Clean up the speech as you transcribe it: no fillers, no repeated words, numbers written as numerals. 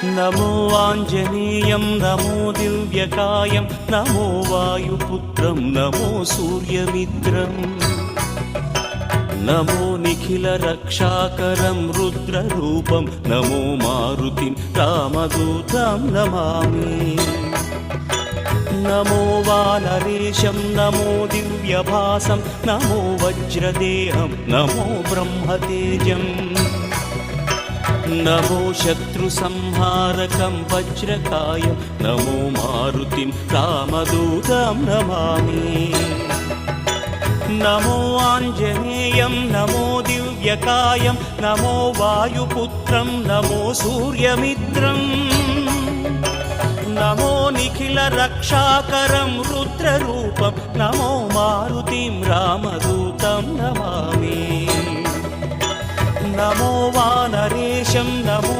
నమో ఆంజనేయం నమో దివ్యకాయం నమో వాయుపుత్రం నమో సూర్యమిత్రం నమో నిఖిల రక్షాకరం రుద్రరూపం నమో మారుతిం రామదూతం నమామి నమో వానరేశం నమో దివ్యభాసం నమో వజ్రదేహం నమో బ్రహ్మతేజం నమో శత్రు సంహారకం వజ్రకాయం నమో మారుతిం రామదూతం నమామి నమో ఆంజనేయం నమో దివ్యకాయం నమో వాయుపుత్రం నమో సూర్యమిత్రం నమో నిఖిల రక్షాకరం రుద్రరూపం నమో మారుతిం రామదూతం నమామి నమో వానరేశం నమో